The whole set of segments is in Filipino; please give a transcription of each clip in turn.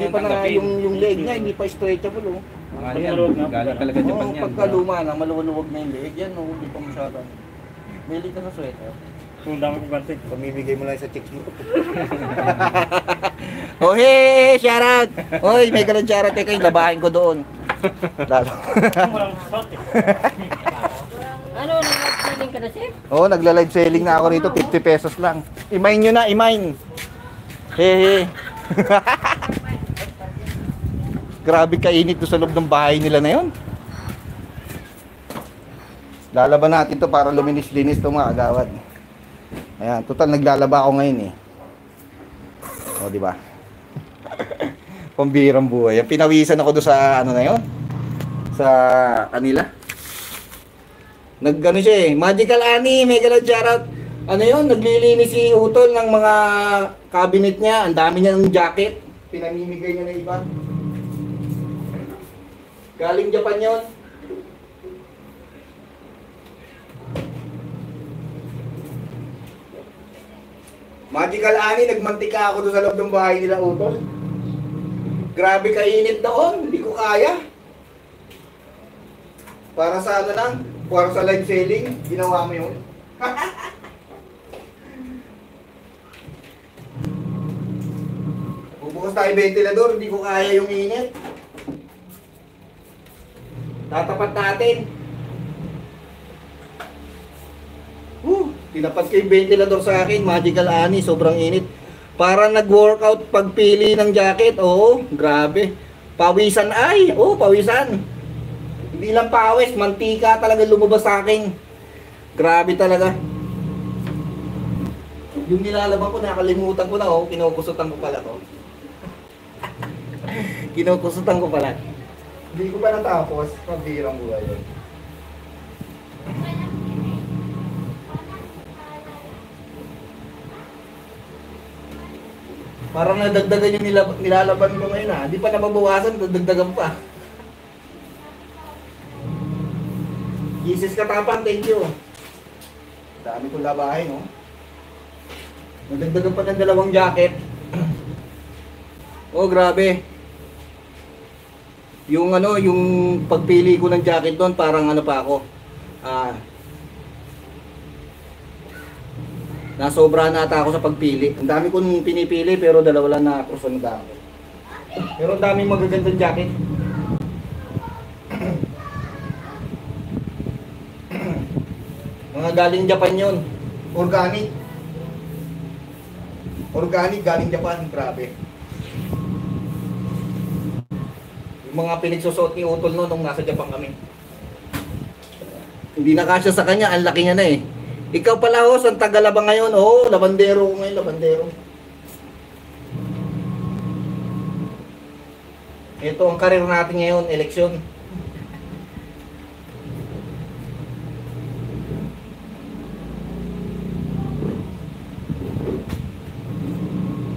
pa na yung leg niya, hindi pa stretchable oh. Galing talaga Japan yan. Pagka luma na, maluwag na yung leg, yan oh, hindi pa masyadong. Bili ka sa sweater. Kung dami ko ganti. Pamimigay mo lang sa chicks mo. Oh, hey, shoutout! Hoy, may ganun shoutout kayo, labahin ko doon. Lalo. Ano, nag-live selling ka na, Chef? Oo, nagla-live selling na ako rito, 50 pesos lang. Imain nyo na, imain. Hehe. Grabe kainit doon sa loob ng bahay nila na yun. Lalaban natin to para luminis-linis to mga agawad. Ayan, total naglalaba ako ngayon eh. O, di ba? Pambirang buhay. Pinawisan ako doon sa ano na yun? Sa kanila. Nag-ano siya eh. Magical Annie, mega love shoutout. Ano yun? Naglilinis si Utol ng mga cabinet niya. Ang dami niya ng jacket. Pinamimigay niya na iba. Galing Japan yun. Magical Annie, nagmantika ako doon sa loob ng bahay nila Utol. Grabe kainit doon, hindi ko kaya. Para sa ano lang, para sa live selling, ginawa mo yun. Bubukas tayo ventilador, hindi ko kaya yung init. Tatapat natin. Tinapat ko yung ventilador sa akin, Magical Annie, sobrang init. Para nag-workout pagpili ng jacket, oo, grabe. Pawisan ay, oo, pawisan. Hindi lang pawis, mantika talaga lumabas sa akin. Grabe talaga. Yung nilalaban ko, nakalimutan ko na, oh, kinukusutan ko pala to. Kinukusutan ko pala. Hindi ko pa natapos, pabirang buhay yun. Parang nadagdagan yung nilalaban ko ngayon ha. Hindi pa nababawasan, dadagdagan pa. Jesus Katapang, thank you. Dami kong labahin, no? Nadagdagan pa ng 2 jacket. Oh, grabe. Yung ano, yung pagpili ko ng jacket doon, parang ano pa ako. Nasobrahan nata ako sa pagpili. Ang dami kong pinipili pero 2 lang na cross-on ako. Pero ang daming magagandang jacket. Mga galing Japan yun. Organic. Organic galing Japan. Grabe. Yung mga pinagsusot ni Utol no, nung nasa Japan kami. Hindi na kasya sa kanya. Ang laki niya na eh. Ikaw pala ho, Santa Galaba ngayon. Oo, labandero ko ngayon, labandero. Ito ang karir natin ngayon, eleksyon.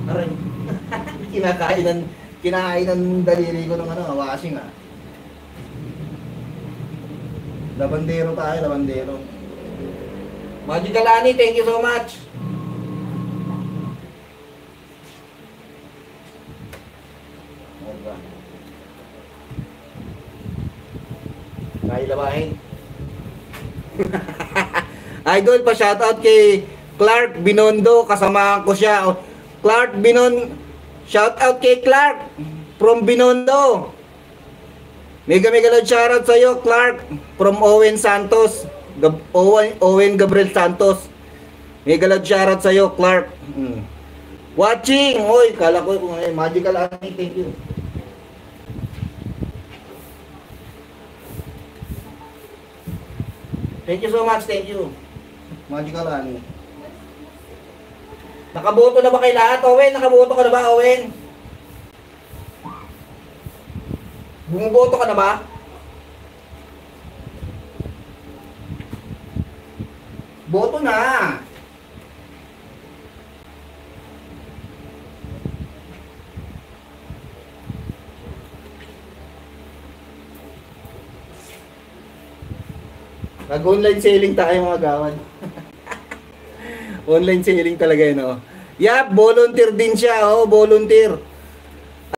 Aray. kinakain ng daliri ko ng ano, washing ah. Labandero tayo, labandero. Magical Annie, thank you so much. Kaya labahin. Idol, pa shoutout kay Clark Binondo, kasama ko siya. Clark shoutout kay Clark from Binondo. Mega love shoutout sa iyo, Clark, from Owen Santos. Owen Gabriel Santos. Mega love shoutout sa iyo, Clark. Watching. Oy, kala ko kung Magical Annie, thank you. Thank you so much, thank you. Magical Annie. Nakaboto na ba kay lahat, Owen? Nakaboto ka na ba, Owen? Bumuboto ka na ba? Boto na. Nag-online selling tayo mga gawan. Online selling talaga yun, oh. Yap, volunteer din siya, oh, volunteer.